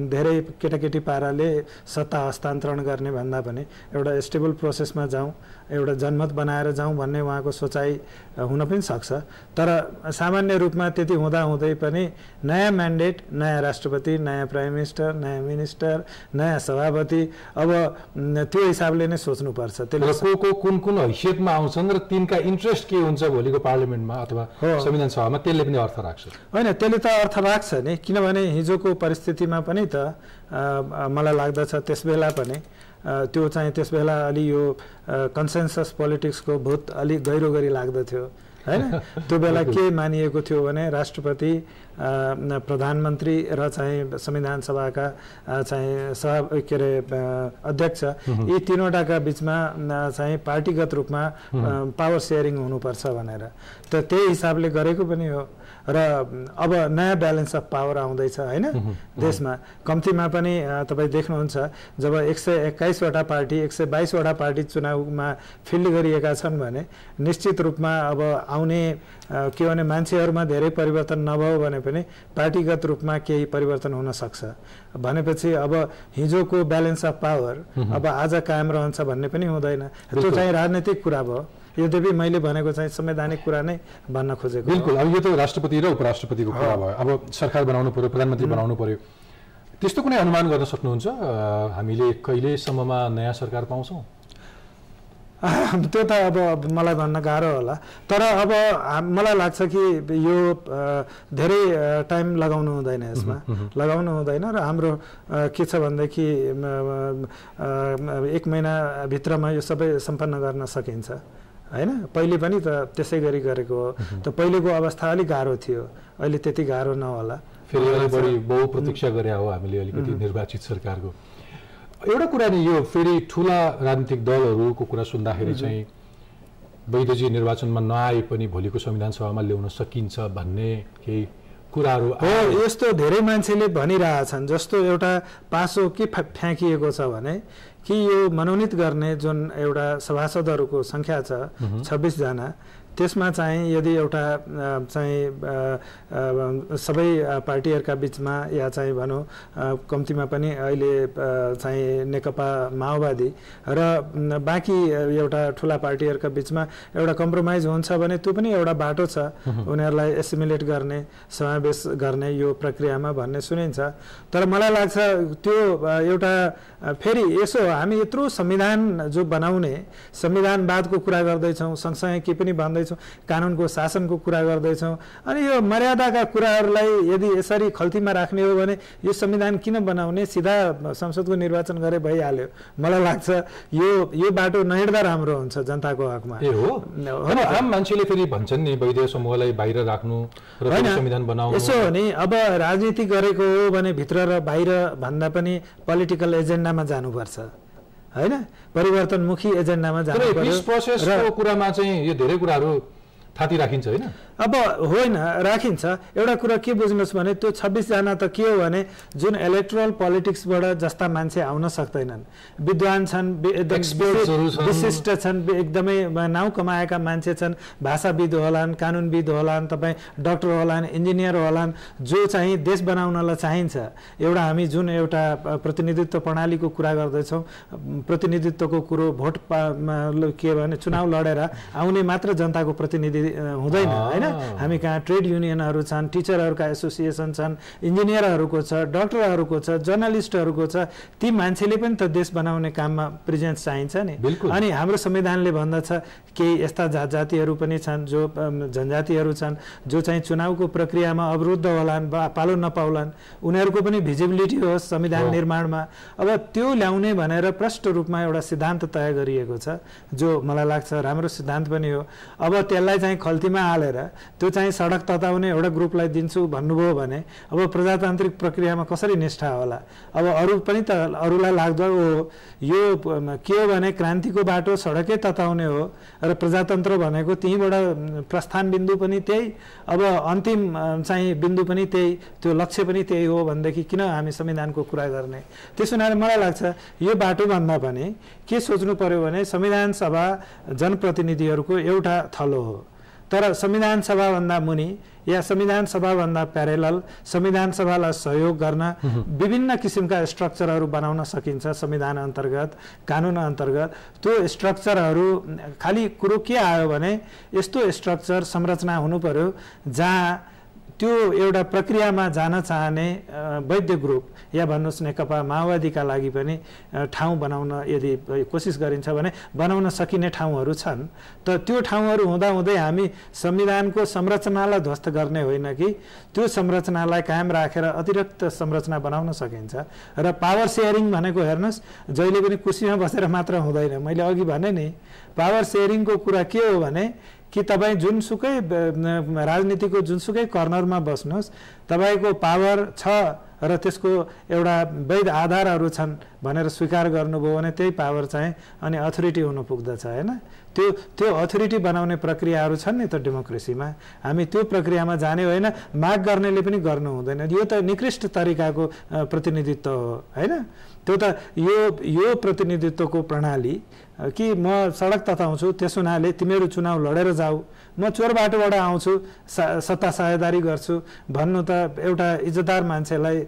धेरै केटाकेटी पाराले सत्ता हस्तान्तरण गर्ने भन्दा पनि एउटा स्टेबल प्रोसेसमा जाउँ, एउटा जनमत बनाएर जाउँ भन्ने उहाँको सोचाइ हुन पनि सक्छ। तर सामान्य रूपमा त्यति हुँदाहुँदै पनि नयाँ म्यान्डेट, नयाँ राष्ट्रपति, नयाँ प्राइम मिनिस्टर, नयाँ मिनिस्टर, नयाँ सभापति, अब त्यो हिसाबले नै सोच्नुपर्छ। त्यसले को कुन हैसियतमा आउँछन् र तिनका इन्ट्रेस्ट के हुन्छ भोलिको पार्लियामेन्टमा अथवा संविधान सभामा, त्यसले पनि अर्थ राख्छ। होइन, त्यसले त अर्थ राख्छ नि, किनभने हिजोको परिस्थितिमा पनि त मलाई लाग्दछ त्यसबेला पनि त्यो चाहिँ त्यसबेला अलि यो कन्सेन्सस पोलिटिक्सको भूत अलिक गहिरो गरी लाग्दथ्यो, हैन? त्यो बेला के मानिएको थियो भने राष्ट्रपति, प्रधानमन्त्री र चाहिँ संविधान सभाका चाहिँ के अरे अध्यक्ष, यी तीनवटाका बिचमा चाहिँ पार्टीगत रूपमा पावर सेयरिङ हुनुपर्छ भनेर त त्यही हिसाबले गरेको पनि हो। र अब नयाँ ब्यालेन्स अफ पावर आउँदैछ हैन देशमा। कम्तीमा पनि तपाईँ देख्नुहुन्छ जब 121वटा पार्टी 122वटा पार्टी चुनावमा फिल्ड गरिएका छन् भने निश्चित रूपमा अब आउने के भने मान्छेहरूमा धेरै परिवर्तन नभयो भने पनि पार्टीगत रूपमा केही परिवर्तन हुन सक्छ भनेपछि अब हिजोको ब्यालेन्स अफ पावर अब आज कायम रहन्छ भन्ने पनि हुँदैन। त्यो चाहिँ राजनीतिक कुरा भयो, यद्यपि मैले भनेको चाहिँ संवैधानिक कुरा नै भन्न खोजेको। बिल्कुल। अब यो त राष्ट्रपति र उपराष्ट्रपतिको कुरा भयो। अब सरकार बनाउनु पर्यो, प्रधानमन्त्री बनाउनु पर्यो, त्यस्तो कुनै अनुमान गर्न सक्नुहुन्छ हामीले कहिलेसम्ममा नयाँ सरकार पाउँछौँ? त्यो त अब मलाई भन्न गाह्रो होला, तर अब मलाई लाग्छ कि यो धेरै टाइम लगाउनु हुँदैन, यसमा लगाउनु हुँदैन र हाम्रो के छ भनेदेखि 1 महिनाभित्रमा यो सबै सम्पन्न गर्न सकिन्छ हैन। पहिले पनि त त्यसै गरी गरेको हो, त पहिलेको अवस्था अलिक गाह्रो थियो, अहिले त्यति गाह्रो नहोला। फेरि अलि बढी बहुप्रतीक्षा गरे हो हामीले अलिकति निर्वाचित सरकारको। एउटा कुरा नि यो फेरि ठुला राजनीतिक दलहरूको कुरा सुन्दाखेरि चाहिँ वैधजी निर्वाचनमा नआए पनि भोलिको संविधान सभामा ल्याउन सकिन्छ भन्ने केही कुराहरू हो। यस्तो धेरै मान्छेले भनिरहेछन्, जस्तो एउटा पासो के फ्याँकिएको छ भने कि यो मनोनित गर्ने जुन एउटा सभासदहरूको सङ्ख्या छ 26 जना, त्यसमा चाहिँ यदि एउटा चाहिँ सबै पार्टीहरूका बिचमा या चाहिँ भनौँ कम्तीमा पनि अहिले चाहिँ नेकपा माओवादी र बाँकी एउटा ठुला पार्टीहरूका बिचमा एउटा कम्प्रोमाइज हुन्छ भने त्यो पनि एउटा बाटो छ उनीहरूलाई एसिमुलेट गर्ने, समावेश गर्ने यो प्रक्रियामा भन्ने सुनिन्छ। तर मलाई लाग्छ त्यो एउटा फेरि यसो हामी यत्रो संविधान जो बनाउने संविधानवादको कुरा गर्दैछौँ, सँगसँगै के पनि भन्दै गर्दैछौँ, कानुनको शासनको कुरा गर्दैछौँ। अनि यो मर्यादाका कुराहरूलाई यदि यसरी खल्तीमा राख्ने हो भने यो संविधान किन बनाउने, सिधा संसदको निर्वाचन गरे भइहाल्यो। मलाई लाग्छ यो बाटो नहिँड्दा राम्रो हुन्छ जनताको हकमा। ए हो, आम मान्छेले फेरि भन्छन् नि वैद्य समूहलाई बाहिर राख्नु र संविधान बनाउनु। यसो हो नि, अब राजनीति गरेको हो भने भित्र र बाहिर भन्दा पनि पोलिटिकल एजेन्डामा जानुपर्छ हैन, परिवर्तनमुखी एजेन्डामा जानु पर्यो। प्रोसेसको कुरामा चाहिँ यो धेरै कुराहरू थाती राखिन्छ हैन। अब होइन राखिन्छ। एउटा कुरा के बुझ्नुहोस् भने त्यो 26 जना त के हो भने जुन इलेक्टोरल पोलिटिक्सबाट जस्ता मान्छे आउन सक्दैनन्, विद्वान छन्, एकदम विशिष्ट छन्, एकदमै नाउँ कमाएका मान्छे छन्, भाषाविद होलान्, कानुनविद होलान्, तपाईँ डक्टर होलान्, इन्जिनियर होलान्, जो चाहिँ देश बनाउनलाई चाहिन्छ। एउटा हामी जुन एउटा प्रतिनिधित्व प्रणालीको कुरा गर्दैछौँ, प्रतिनिधित्वको कुरो भोट के भने चुनाव लडेर आउने मात्र जनताको प्रतिनिधि हुँदैन हैन। हामी कहाँ ट्रेड युनियनहरू छन्, टिचरहरूका एसोसिएसन छन्, इन्जिनियरहरूको छ, डक्टरहरूको छ, जर्नलिस्टहरूको छ। ती मान्छेले पनि त देश बनाउने काममा प्रेजेन्स चाहिन्छ नि। अनि हाम्रो संविधानले भन्दछ केही यस्ता जातिहरू पनि छन्, जो जनजातिहरू छन्, जो चाहिँ चुनावको प्रक्रियामा अवरुद्ध होलान्, पालो नपाउलान्, उनीहरूको पनि भिजिबिलिटी होस् संविधान निर्माणमा। अब त्यो ल्याउने भनेर प्रष्ट रूपमा एउटा सिद्धान्त तय गरिएको छ, जो मलाई लाग्छ राम्रो सिद्धान्त पनि हो। अब त्यसलाई चाहिँ खल्तीमा हालेर त्यो चाहिँ सडक तताउने एउटा ग्रुपलाई दिन्छु भन्नुभयो भने अब प्रजातान्त्रिक प्रक्रियामा कसरी निष्ठा होला। अब अरू पनि त अरूलाई लाग्दो हो यो के हो भने क्रान्तिको बाटो सडकै तताउने हो र प्रजातन्त्र भनेको त्यहीँबाट प्रस्थान बिन्दु पनि त्यही, अब अन्तिम चाहिँ बिन्दु पनि त्यही, त्यो लक्ष्य पनि त्यही हो भनेदेखि किन हामी संविधानको कुरा गर्ने। त्यसो हुनाले मलाई लाग्छ यो बाटो भन्दा पनि के सोच्नु पर्यो भने संविधान सभा जनप्रतिनिधिहरूको एउटा थलो हो, तर संविधान सभाभन्दा मुनि या संविधान सभाभन्दा प्यारेलल संविधान सभालाई सहयोग गर्न विभिन्न किसिमका स्ट्रक्चरहरू बनाउन सकिन्छ। संविधान अन्तर्गत, कानुन अन्तर्गत त्यो स्ट्रक्चरहरू खालि कुरो के आयो भने यस्तो स्ट्रक्चर संरचना हुनु पर्यो जहाँ त्यो एउटा प्रक्रियामा जान चाहने वैद्य ग्रुप या भन्नुहोस् नेकपा माओवादीका लागि पनि ठाउँ बनाउन यदि कोसिस गरिन्छ भने बनाउन सकिने ठाउँहरू छन्। त त्यो ठाउँहरू हुँदाहुँदै हामी संविधानको संरचनालाई ध्वस्त गर्ने होइन कि त्यो संरचनालाई कायम राखेर अतिरिक्त संरचना बनाउन सकिन्छ। र पावर सेयरिङ भनेको हेर्नुहोस् जहिले पनि कुर्सीमा बसेर मात्र हुँदैन। मैले अघि भने नि पावर सेयरिङको कुरा के हो भने कि तपाईँ जुनसुकै राजनीतिको जुनसुकै कर्नरमा बस्नुहोस्, तपाईँको पावर छ र त्यसको एउटा वैध आधारहरू छन् भनेर स्वीकार गर्नुभयो भने त्यही पावर चाहिँ अनि अथोरिटी हुन पुग्दछ हैन। त्यो अथोरिटी बनाउने प्रक्रियाहरू छन् नि त डेमोक्रेसीमा। हामी त्यो प्रक्रियामा जाने होइन, माग गर्नेले पनि गर्नु हुँदैन। यो त निकृष्ट तरिकाको प्रतिनिधित्व हो हैन। त्यो त यो प्रतिनिधित्वको प्रणाली कि म सडक तताउँछु त्यस हुनाले तिमीहरू चुनाव लडेर जाऊ, म चोर बाटोबाट आउँछु सत्ता साझेदारी गर्छु भन्नु त एउटा इज्जतदार मान्छेलाई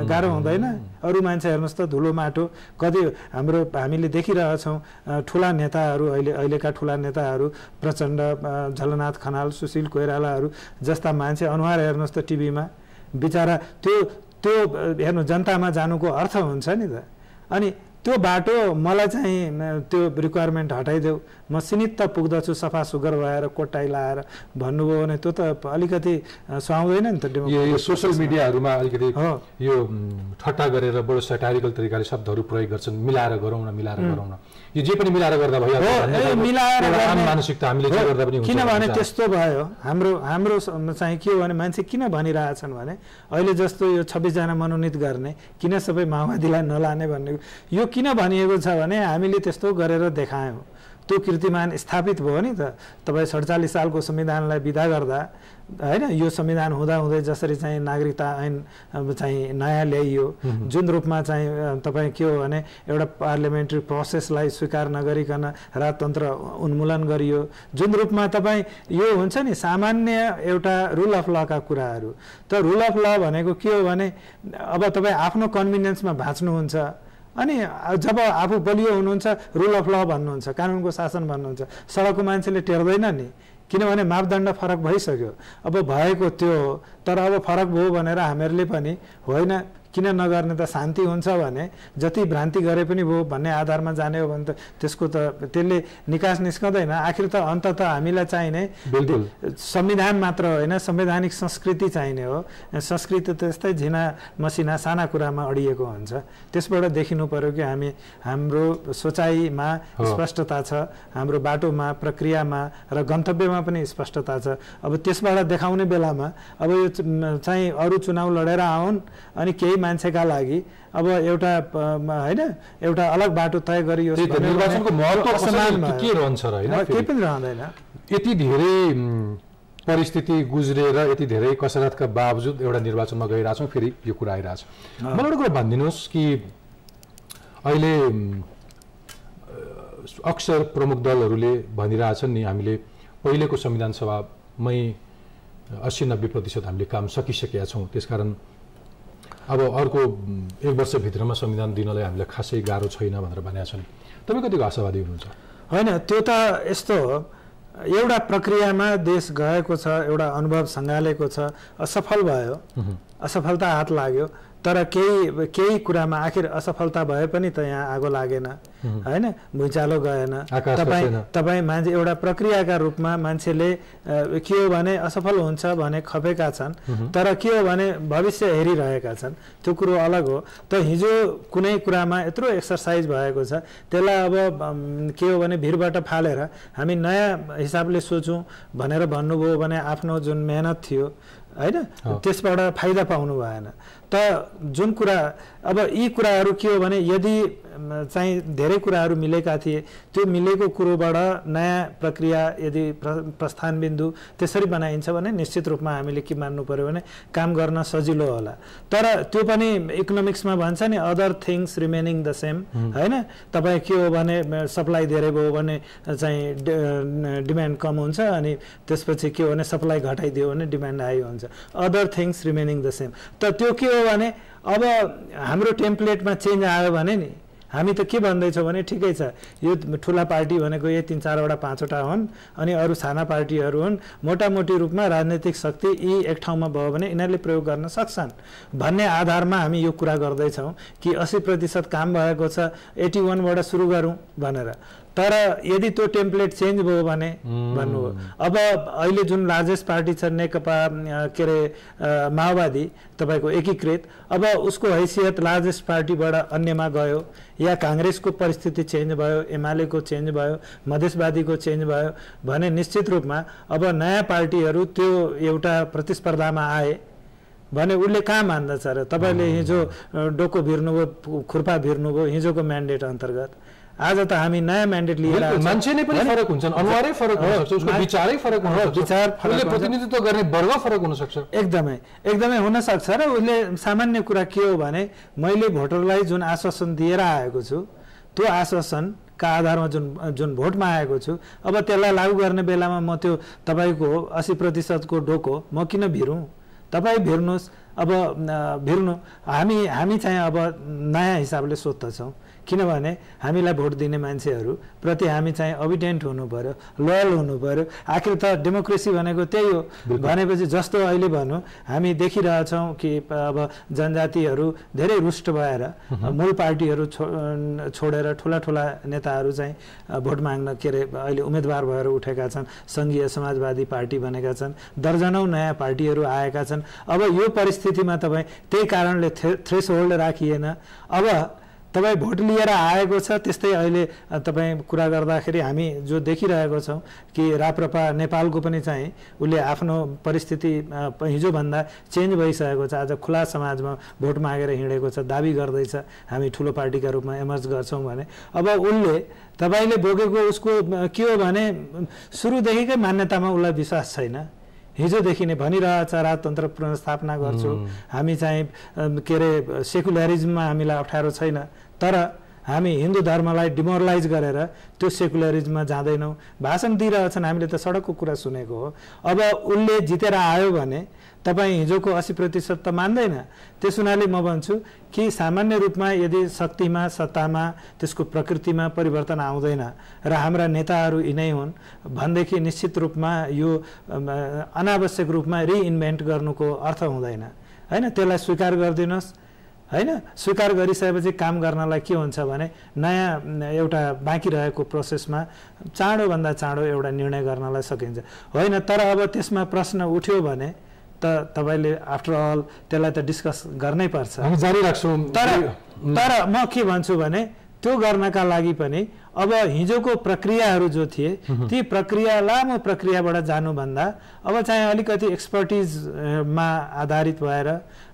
गाह्रो हुँदैन। अरू मान्छे हेर्नुहोस् त धुलो माटो कति हामीले देखिरहेछौँ ठुला नेताहरू, अहिलेका ठुला नेताहरू प्रचण्ड, झलनाथ खनाल, सुशील कोइरालाहरू जस्ता मान्छे अनुहार हेर्नुहोस् त टिभीमा, बिचरा त्यो हेर्नु जनतामा जानुको अर्थ हुन्छ नि त। अनि त्यो बाटो मलाई चाहिँ त्यो रिक्वायरमेन्ट हटाइदेऊ, म सीमित पुग्दछु सफा सुग्घर भएर कोटाइ लाएर भन्नुभयो भने त्यो त अलिकति सुहाउँदैन नि त। यो सोसल मिडियाहरूमा अलिकति यो ठट्टा गरेर बडो सेटारिकल तरिकाले शब्दहरू प्रयोग गर्छन्, मिलाएर गरौँ न मिलाएर गरौँ न, यो जे पनि मिलाएर गर्दा भइहाल्छ, मिलाएर आम मानसिकता हामीले जे गर्दा पनि हुन्छ। किनभने त्यस्तो भयो हाम्रो चाहिँ के हो भने मान्छे किन भनिरहेछन् भने अहिले जस्तो यो 26 जना मनोनित गर्ने किन सबै माओवादीलाई नलाने भन्ने यो किन भनिएको छ भने हामीले त्यस्तो गरेर देखायौँ, त्यो कीर्तिमान स्थापित भयो नि त। तपाईँ 47 सालको संविधानलाई विदा गर्दा हैन, यो संविधान हुँदाहुँदै जसरी चाहिँ नागरिकता ऐन चाहिँ नयाँ ल्याइयो, जुन रूपमा चाहिँ तपाईँ के हो भने एउटा पार्लियामेन्ट्री प्रोसेसलाई स्वीकार नगरिकन राजतन्त्र उन्मूलन गरियो, जुन रूपमा तपाईँ यो हुन्छ नि सामान्य एउटा रुल अफ लका कुराहरू। त रुल अफ ल भनेको के हो भने अब तपाईँ आफ्नो कन्भिनियन्समा भाँच्नुहुन्छ, अनि जब आफू बलियो हुनुहुन्छ रुल अफ ल भन्नुहुन्छ, कानुनको शासन भन्नुहुन्छ, सडकको मान्छेले टेर्दैन नि, किनभने मापदण्ड फरक भइसक्यो। अब भएको त्यो हो, तर अब फरक भयो भनेर हामीहरूले पनि होइन किन नगर्ने त शान्ति हुन्छ भने जति भ्रान्ति गरे पनि भयो भन्ने आधारमा जाने हो भने त त्यसको त त्यसले निकास निस्कँदैन। आखिर त अन्तत हामीलाई चाहिने संविधान मात्र होइन, संवैधानिक संस्कृति चाहिने हो। संस्कृति त्यस्तै झिना मसिना साना कुरामा अडिएको हुन्छ। त्यसबाट देखिनु पर्यो कि हाम्रो सोचाइमा स्पष्टता छ, हाम्रो बाटोमा, प्रक्रियामा र गन्तव्यमा पनि स्पष्टता छ। अब त्यसबाट देखाउने बेलामा अब यो चाहिँ अरू चुनाव लडेर आउन् अनि केही मान्छेका लागि अब एउटा होइन एउटा अलग बाटो तय गरियोस् भने निर्वाचनको महत्त्व के रहन्छ र हैन, केही पनि रहँदैन। यति धेरै परिस्थिति गुज्रेर यति धेरै कसरतका बावजुद एउटा निर्वाचनमा गइरहेछौँ, फेरि यो कुरा आइरहेछ। मलाई एउटा कुरा भनिदिनुहोस् कि अहिले अक्सर प्रमुख दलहरूले भनिरहेछन् नि हामीले पहिलेको संविधान सभामै 80-90% हामीले काम सकिसकेका छौँ, त्यसकारण अब अर्को 1 वर्षभित्रमा संविधान दिनलाई हामीलाई खासै गाह्रो छैन भनेर भनेका छन्। तपाईँ कतिको आशावादी हुनुहुन्छ? होइन, त्यो त यस्तो हो, एउटा प्रक्रियामा देश गएको छ, एउटा अनुभव सँगालेको छ, असफल भयो, असफलता हात लाग्यो, तर केही कुरामा आखिर असफलता भए पनि त यहाँ आगो लागेन हैन, भुइँचालो गएन। तपाईँ मान्छे एउटा प्रक्रियाका रूपमा मान्छेले के हो भने असफल हुन्छ भने खपेका छन्, तर के हो भने भविष्य हेरिरहेका छन्, त्यो कुरो अलग हो। त हिजो कुनै कुरामा यत्रो एक्सर्साइज भएको छ, त्यसलाई अब के हो भने भिरबाट फालेर हामी नयाँ हिसाबले सोचौँ भनेर भन्नुभयो भने आफ्नो जुन मेहनत थियो हैन त्यसबाट फाइदा पाउनु भएन। त जुन कुरा अब यी कुराहरू के हो भने यदि चाहिँ धेरै कुराहरू मिलेका थिए, त्यो मिलेको कुरोबाट नयाँ प्रक्रिया यदि प्रस्थान बिन्दु त्यसरी बनाइन्छ भने निश्चित रूपमा हामीले के मान्नु पर्यो भने काम गर्न सजिलो होला। तर त्यो पनि इकोनोमिक्समा भन्छ नि other things remaining the same हैन। तपाईँ के हो भने सप्लाई धेरै भयो भने चाहिँ डिमान्ड कम हुन्छ, अनि त्यसपछि के हो भने सप्लाई घटाइदियो भने डिमान्ड हाई हुन्छ। Other things remaining the same. त त्यो के हो भने अब हाम्रो टेम्प्लेटमा चेन्ज आयो भने नि हामी त के भन्दैछौँ भने ठिकै छ, यो ठुला पार्टी भनेको यो 3-4वटा 5वटा हुन् अनि अरू साना पार्टीहरू हुन्, मोटामोटी रूपमा राजनैतिक शक्ति यी एक ठाउँमा भयो भने यिनीहरूले प्रयोग गर्न सक्छन् भन्ने आधारमा हामी यो कुरा गर्दैछौँ कि 80% काम भएको छ, 81बाट सुरु गरौँ भनेर। तर यदि त्यो टेम्प्लेट चेन्ज भयो भने भन्नुभयो। अब अहिले जुन लार्जेस्ट पार्टी छ नेकपा के अरे माओवादी तपाईँको एकीकृत, अब उसको हैसियत लार्जेस्ट पार्टीबाट अन्यमा गयो, या काङ्ग्रेसको परिस्थिति चेन्ज भयो, एमालेको चेन्ज भयो, मधेसवादीको चेन्ज भयो भने निश्चित रूपमा अब नयाँ पार्टीहरू त्यो एउटा प्रतिस्पर्धामा आए भने उसले कहाँ मान्दछ र? तपाईँले हिजो डोको भिर्नुभयो, खुर्पा भिर्नुभयो हिजोको म्यान्डेट अन्तर्गत। आज त हामी नयाँ म्यान्डेट लिएर मान्छे नै पनि फरक हुन्छन्, अनुहारै फरक हुन सक्छ, उसको विचारै फरक हुन सक्छ, विचार फरक, प्रतिनिधित्व गर्ने वर्ग फरक हुन सक्छ। एकदमै हुन सक्छ। र उसले सामान्य कुरा के हो भने मैले भोटरलाई जुन आश्वासन दिएर आएको छु त्यो आश्वासनका आधारमा जुन भोटमा आएको छु, अब त्यसलाई लागू गर्ने बेलामा म त्यो तपाईँको 80%को डोको म किन भिरौँ? तपाईँ भिर्नुहोस्। अब भिर्नु हामी चाहिँ अब नयाँ हिसाबले सोध्दछौँ, किनभने हामीलाई भोट दिने मान्छेहरू प्रति हामी चाहिँ अबिडेन्ट हुनु पर्यो, लोयल हुनु पर्यो। आखिर त डेमोक्रेसी भनेको त्यही हो। भनेपछि जस्तो अहिले भनौँ हामी देखिरहेछौँ कि अब जनजातिहरू धेरै रुष्ट भएर मूल पार्टीहरू छोडेर ठुला नेताहरू चाहिँ भोट माग्न के अरे अहिले उम्मेदवार भएर उठेका छन्, सङ्घीय समाजवादी पार्टी बनेका छन्, दर्जनौँ नयाँ पार्टीहरू आएका छन्। अब यो परिस्थितिमा तपाईँ त्यही कारणले थ्रेसहोल्ड राखिएन। अब तपाईँ भोट लिएर आएको छ, त्यस्तै अहिले तपाईँ कुरा गर्दाखेरि हामी जो देखिरहेको छौँ कि राप्रपा नेपालको पनि चाहिँ उसले आफ्नो परिस्थिति हिजोभन्दा चेन्ज भइसकेको छ। आज खुला समाजमा भोट मागेर हिँडेको छ, दाबी गर्दैछ हामी ठुलो पार्टीका रूपमा एमर्ज गर्छौँ भने अब उसले तपाईँले बोकेको उसको के हो भने सुरुदेखिकै मान्यतामा उसलाई विश्वास छैन। हिजोदेखि नै भनिरहेछ राजतन्त्र पुनर्स्थापना गर्छु, हामी चाहिँ के अरे सेकुलरिजममा हामीलाई अप्ठ्यारो छैन, तर हामी हिन्दू धर्मलाई डिमोरलाइज गरेर त्यो सेकुलरिजममा जाँदैनौँ। भाषण दिइरहेछन्, हामीले त सडकको कुरा सुनेको हो। अब उसले जितेर आयो भने तपाईँ हिजोको 80% त मान्दैन। त्यस हुनाले म भन्छु कि सामान्य रूपमा यदि शक्तिमा, सत्तामा, त्यसको प्रकृतिमा परिवर्तन आउँदैन र हाम्रा नेताहरू यिनै हुन् भनेदेखि निश्चित रूपमा यो अनावश्यक रूपमा रिइन्भेन्ट गर्नुको अर्थ हुँदैन हैन। त्यसलाई स्वीकार गरिदिनुहोस् हैन स्वीकार गरिसकेपछि काम गर्नलाई के हुन्छ भने नयाँ एउटा बाँकी रहेको प्रोसेसमा चाँडोभन्दा चाँडो एउटा निर्णय गर्नलाई सकिन्छ होइन तर अब त्यसमा प्रश्न उठ्यो भने त तपाईले आफ्टर अल त्यसलाई त डिस्कस गर्नै पर्छ हामी जारी राख्छौँ तर म के भन्छु भने त्यो गर्नका लागि पनि अब हिजोको प्रक्रियाहरू जो थिए ती प्रक्रिया लामो प्रक्रियाबाट जानुभन्दा अब चाहिँ अलिकति एक्सपर्टिजमा आधारित भएर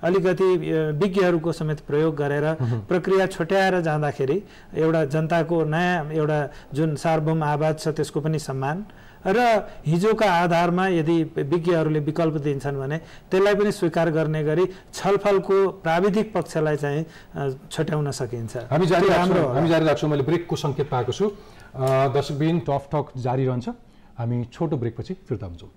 अलिकति विज्ञहरूको समेत प्रयोग गरेर प्रक्रिया छुट्याएर जाँदाखेरि एउटा जनताको नयाँ एउटा जुन सार्वभौम आवाज छ त्यसको पनि सम्मान र हिजोका आधारमा यदि विज्ञहरूले विकल्प दिन्छन् भने त्यसलाई पनि स्वीकार गर्ने गरी छलफलको प्राविधिक पक्षलाई चाहिँ छुट्याउन सकिन्छ हामी जारी राख्छौँ मैले ब्रेकको सङ्केत पाएको छु दर्शकबिन टफ टक जारी रहन्छ हामी छोटो ब्रेकपछि फिर्ता हुन्छौँ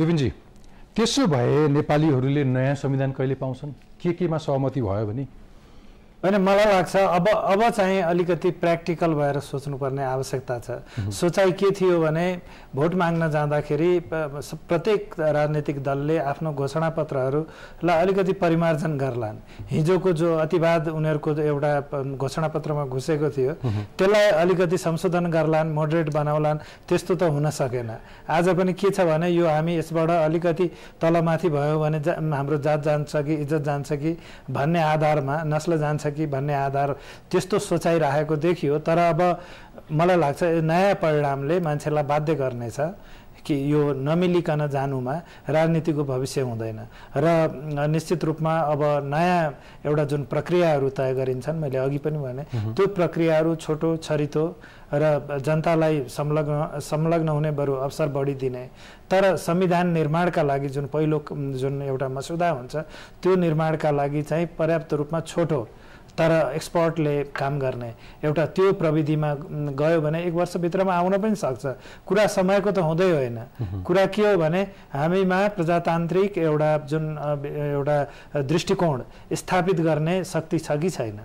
विपिनजी त्यसो भए नेपालीहरूले नयाँ संविधान कहिले पाउँछन् केमा सहमति भयो भने होइन मलाई लाग्छ अब चाहिँ अलिकति प्र्याक्टिकल भएर सोच्नुपर्ने आवश्यकता छ सोचाइ के थियो भने भोट माग्न जाँदाखेरि प्रत्येक राजनीतिक दलले आफ्नो घोषणापत्रहरूलाई अलिकति परिमार्जन गर्लान् हिजोको जो अतिवाद उनीहरूको एउटा घोषणापत्रमा घुसेको थियो त्यसलाई अलिकति संशोधन गर्लान् मोडरेट बनाउलान् त्यस्तो त हुन सकेन आज पनि के छ भने यो हामी यसबाट अलिकति तलमाथि भयो भने हाम्रो जात जान्छ कि इज्जत जान्छ कि भन्ने आधारमा नस्ल जान्छ कि भन्ने आधार त्यस्तो सोचाइ राखेको देखियो तर अब मलाई लाग्छ नयाँ परिणामले मान्छेलाई बाध्य गर्नेछ कि यो नमिलिकन जानुमा राजनीतिको भविष्य हुँदैन र निश्चित रूपमा अब नयाँ एउटा जुन प्रक्रियाहरू तय गरिन्छन् मैले अघि पनि भने त्यो प्रक्रियाहरू छोटो छरितो र जनतालाई संलग्न हुने बरु अवसर बढी दिने तर संविधान निर्माणका लागि जुन पहिलो जुन एउटा मसौदा हुन्छ त्यो निर्माणका लागि चाहिँ पर्याप्त रूपमा छोटो तर एक्सपर्टले काम गर्ने एउटा त्यो प्रविधिमा गयो भने 1 वर्षभित्रमा आउन पनि सक्छ कुरा समयको त हुँदै होइन कुरा के हो भने हामीमा प्रजातान्त्रिक एउटा जुन एउटा दृष्टिकोण स्थापित गर्ने शक्ति छ कि छैन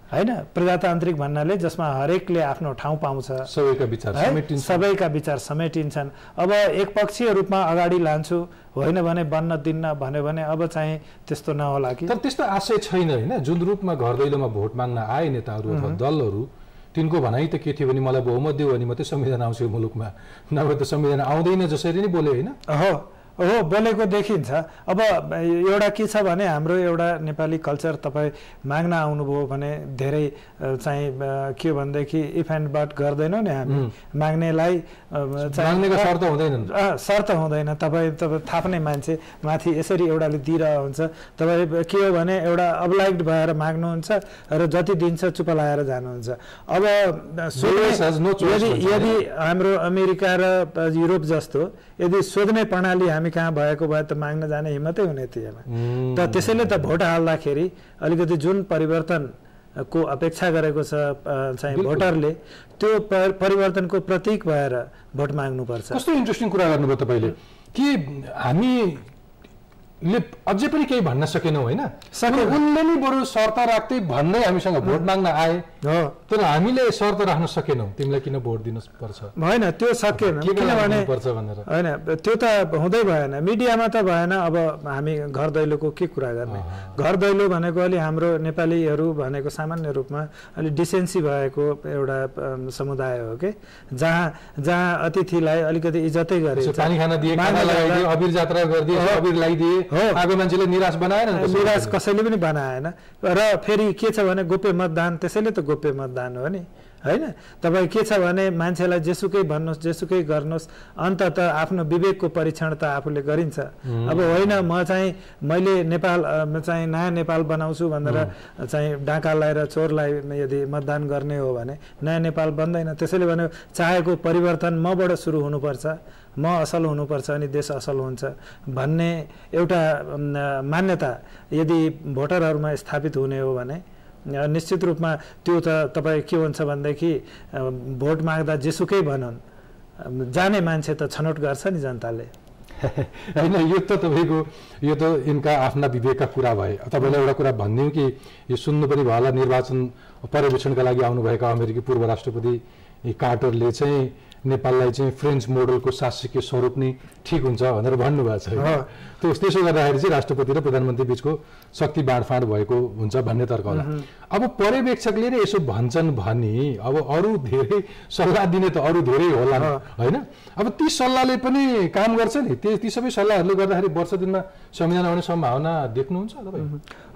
हैन प्रजातान्त्रिक भन्नाले जसमा हरेकले आफ्नो ठाउँ पाउँछ सबैका विचार समेटिन्छन् अब एकपक्षीय रूपमा अगाडि लान्छु होइन भने बन्न दिन्न भन्यो भने अब चाहिँ त्यस्तो नहोला कि तर त्यस्तो आशय छैन हैन जुन रूपमा घर दैलोमा भोट माग्न आए नेताहरू अथवा दलहरू तिनको भनाइ त के थियो भने मलाई बहुमत दियो भने मात्रै संविधान आउँछ यो मुलुकमा नभए त संविधान आउँदैन जसरी नै बोले हैन हो बोलेको देखिन्छ अब एउटा के छ भने हाम्रो एउटा नेपाली कल्चर तपाईँ माग्न आउनुभयो भने धेरै चाहिँ के भनेदेखि इफ एन्ड बट गर्दैनौँ नि हामी माग्नेलाई शर्त हुँदैन तपाईँ थाप्ने मान्छे माथि यसरी एउटाले दिइरहेको हुन्छ तपाईँ के हो भने एउटा अब्लाइक्ड भएर माग्नुहुन्छ र जति दिन्छ चुप लाएर जानुहुन्छ अब यदि हाम्रो अमेरिका र युरोप जस्तो यदि सोध्ने प्रणाली हामी कहाँ भएको भए त माग्न जाने हिम्मतै हुने थिएन त त्यसैले त भोट हाल्दाखेरि अलिकति जुन परिवर्तनको अपेक्षा गरेको छ चाहिँ भोटरले त्यो परिवर्तनको प्रतीक भएर भोट माग्नुपर्छ कस्तो इन्ट्रेस्टिङ कुरा गर्नुभयो तपाईले कि हामी अझै पनि केही भन्न सकेनौ हैन उनले नै बरु शर्त राख्दै भन्दै हामीसँग भोट माग्न आए तर हामीले शर्त राख्न सकेनौ तिमीलाई किन भोट दिनु पर्छ हैन त्यो सकेन किनभने हैन त्यो त हुँदै भएन मिडियामा त भएन अब हामी घर दैलोको के कुरा गर्ने घर दैलो भनेको अलि हाम्रो नेपालीहरू भनेको सामान्य रूपमा अलि डिसेन्सी भएको एउटा समुदाय हो के जहाँ अतिथिलाई अलिकति इज्जतै गरे पानी खाना दिए खाना लगाइदिए अबिर यात्रा गरिदिए अबिर लगाइदिए आगो मान्छेले निराश बनाएन निराश कसैले पनि बनाएन र फेरि के छ भने गोप्य मतदान त्यसैले त गोप्य मतदान हो नि हैन तपाई के छ भने मान्छेलाई जेसुकै भन्नुस् जेसुकै गर्नुस् अन्तत आफ्नो विवेकको परीक्षण त आफूले गरिन्छ अब होइन मैले नेपाल चाहिँ नयाँ नेपाल बनाउँछु भनेर चाहिँ डाकालाई र चोरलाई यदि मतदान गर्ने हो भने नयाँ नेपाल बन्दैन त्यसैले भने चाहेको परिवर्तन मबाट सुरु हुनुपर्छ म असल हुनुपर्छ अनि देश असल हुन्छ भन्ने एउटा मान्यता यदि भोटरहरुमा स्थापित हुने हो भने निश्चित रूपमा त्यो त तपाई के हुन्छ भन्दाखेरि भोट माग्दा जेसुकै भनन् जाने मान्छे त छनौट गर्छ नि जनताले हैन यो त तपाईको यो त इनका आफ्ना विवेकका कुरा भए तपाईलाई एउटा कुरा भन्दियौ कि यो सुन्नु पनि भयो निर्वाचन पर्यवेक्षणका लागि आउनुभएका अमेरिकी पूर्व राष्ट्रपति कार्टरले चाहिँ नेपाललाई चाहिँ फ्रेन्च मोडलको शासकीय स्वरूप नै ठीक हुन्छ भनेर भन्नुभएको छ त्यो त्यसो गर्दाखेरि चाहिँ राष्ट्रपति र प्रधानमन्त्री बीचको शक्ति बाँडफाँड भएको हुन्छ भन्ने तर्क होला अब पर्यवेक्षकले नै यसो भन्छन् भनी अब अरु धेरै सल्लाह दिने त अरु धेरै होला हैन अब ती सल्लाहले पनि काम गर्छ नि ती सबै सल्लाहहरूले गर्दाखेरि वर्ष दिनमा संविधान आउने सम्भावना देख्नुहुन्छ तपाई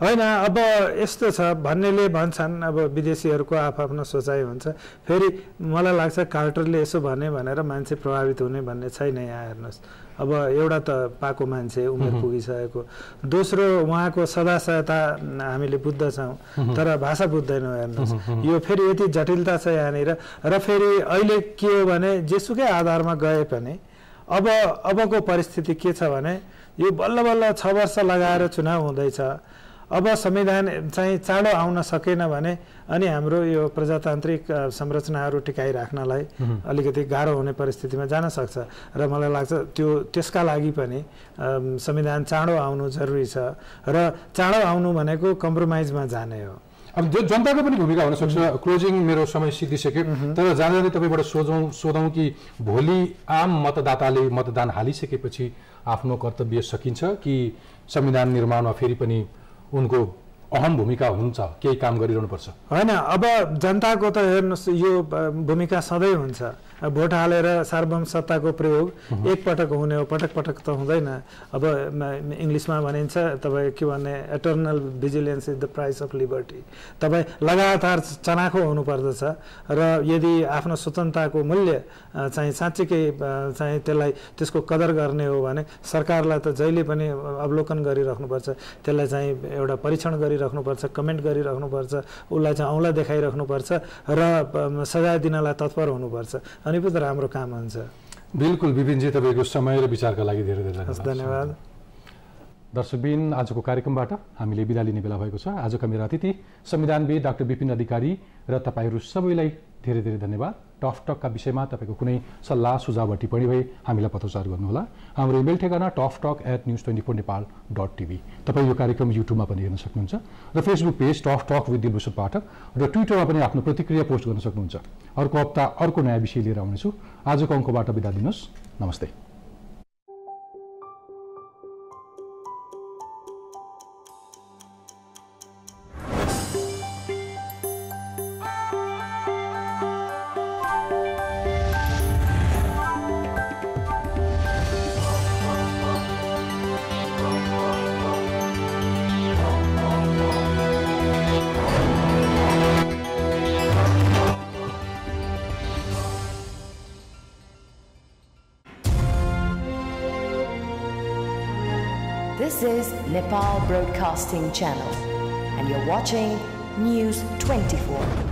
हैन अब यस्तो छ भन्नेले भन्छन् अब विदेशीहरुको आफ्नो सोचाइ हुन्छ फेरि मलाई लाग्छ कार्टरले यसो भनेर मान्छे प्रभावित हुने भन्ने छैन यहाँ हेर्नुस् अब एउटा त पाको मान्छे उमेर पुगिसकेको दोस्रो उहाँको सदाशयता हामीले बुझ्दछौं तर भाषा बुझ्दैनौं हेर्नुस् यो फेरि यति जटिलता छ यहाँनिर र फेरि अहिले के हो भने जेसुकै आधारमा गए पनि अबको परिस्थिति के छ भने यो बल्ल बल्ल 6 वर्ष लगाएर चुनाव हुँदैछ अब संविधान चाहिँ चाँडो आउन सकेन भने अनि हाम्रो यो प्रजातान्त्रिक संरचनाहरू टिकाइ राख्नलाई अलिकति गाह्रो हुने परिस्थितिमा जान सक्छ र मलाई लाग्छ त्यसका लागि पनि संविधान चाँडो आउनु जरुरी छ र चाँडो आउनु भनेको कम्प्रोमाइजमा जाने हो अब जनताको पनि भूमिका हुन सक्छ क्लोजिङ मेरो समय सिद्धिसक्यो तर जाँदै तपाईबाट सोधौं कि भोलि आम मतदाताले मतदान हालिसकेपछि आफ्नो कर्तव्य सकिन्छ कि संविधान निर्माणमा फेरि पनि उनको अहम भूमिका हुन्छ केही काम गरिरहनु पर्छ हैन अब जनताको त हेर्नुस् यो भूमिका सधैं हुन्छ भोट हालेर सार्वभौम सत्ताको प्रयोग एक पटक हुने हो पटक पटक त हुँदैन अब इंग्लिशमा भनिन्छ तपाई के भन्ने eternal vigilance is the price of liberty तपाई लगातार चनाखो हुनु पर्दछ र यदि आफ्नो स्वतन्त्रताको मूल्य चाहिँ साच्चै चाहिँ त्यसको कदर गर्ने हो भने सरकारलाई त जहिले पनि अवलोकन गरिराख्नु पर्छ त्यसलाई चाहिँ एउटा परीक्षण गरिराख्नु पर्छ कमेन्ट गरिराख्नु पर्छ उलाई चाहिँ औँला देखाइराख्नु पर्छ र सजाय दिनलाई तत्पर हुनु पर्छ अनि पो त राम्रो काम हुन्छ बिल्कुल विपिनजी तपाईको समय र विचारका लागि धेरै धन्यवाद दर्शकबिन आजको कार्यक्रमबाट हामीले बिदा लिने बेला भएको छ आजका मेरा अतिथि संविधानविद डाक्टर विपिन अधिकारी र तपाईहरु सबैलाई धेरै धेरै धन्यवाद टफ टकका विषयमा तपाईको कुनै सल्लाह सुझाव वा टिप्पणी भए हामीलाई पत्राचार गर्नुहोला हाम्रो इमेल ठेगाना toftalk@news24nepal.tv तपाई यो कार्यक्रम युट्युबमा पनि हेर्न सक्नुहुन्छ र Facebook page tough talk with Dilbhushan Pathak र ट्विटरमा पनि आफ्नो प्रतिक्रिया पोस्ट गर्न सक्नुहुन्छ अर्को हप्ता अर्को नयाँ विषय लिएर आउनेछु आजको अङ्कबाट बिदा दिनुहोस् नमस्ते This is Nepal Broadcasting Channel and you're watching News 24.